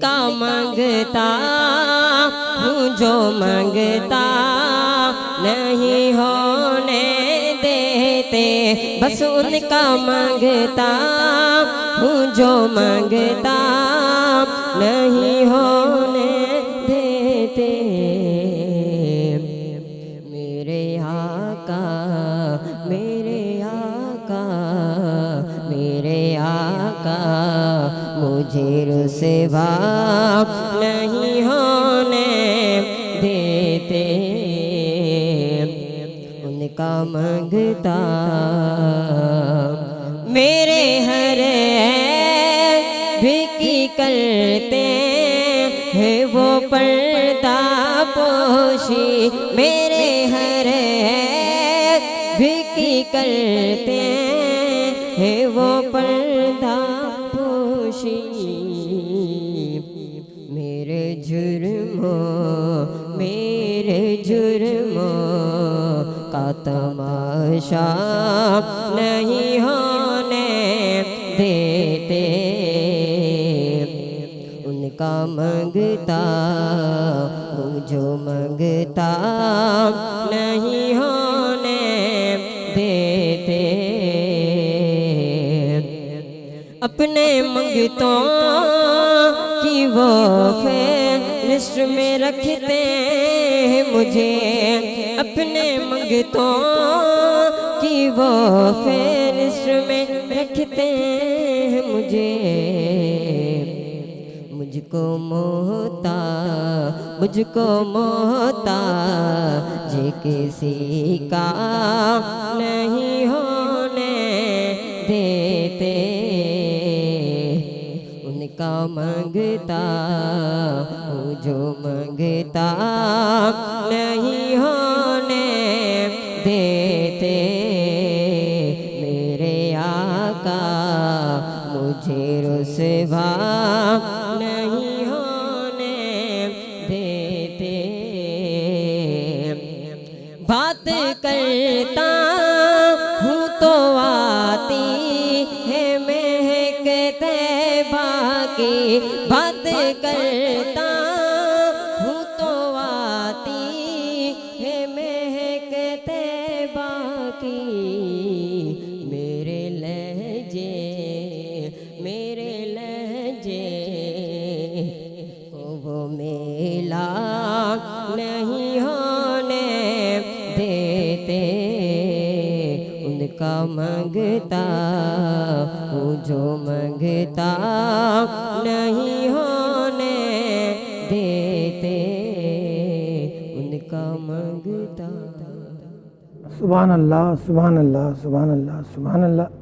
کا مانگتا ہوں جو مانگتا نہیں ہونے دیتے، بس ان کا مانگتا ہوں جو مانگتا نہیں ہونے دیتے۔ میرے آقا میرے آقا میرے آقا مجھے رسوا نہیں ہونے دیتے، ان کا مانگتا میرے ہر بھی کی کرتے ہیں وہ پردہ پوشی، میرے ہر بھی کی کرتے ہیں وہ پردہ پوشی، میرے جرموں کا تماشا نہیں ہونے دیتے، ان کا مانگتا ہوں جو مانگتا نہیں ہونے دیتے، اپنے منگتوں کی وہ فہرست میں رکھتے ہیں مجھے، اپنے منگتوں کی وہ فہرست میں رکھتے ہیں مجھے، مجھ کو محتاج کسی کا نہیں ہونے دیتے، ان کا مانگتا ہوں جو مانگتا نہیں ہونے دیتے، میرے آقا مجھے رسوا نہیں ہونے دیتے، بات کرتا ہوں تو آتی ہے مہک طیبہ کی، بات کرتا ہوں تو آتی ہے مہک طیبہ کی، میرے لہجے کو وہ میلا نہیں ہونے دیتے، ان کا مانگتا ہوں جو مانگتا نہیں ہونے دیتے، ان کا مانگتا۔ سبحان اللہ سبحان اللہ سبحان اللہ سبحان اللہ۔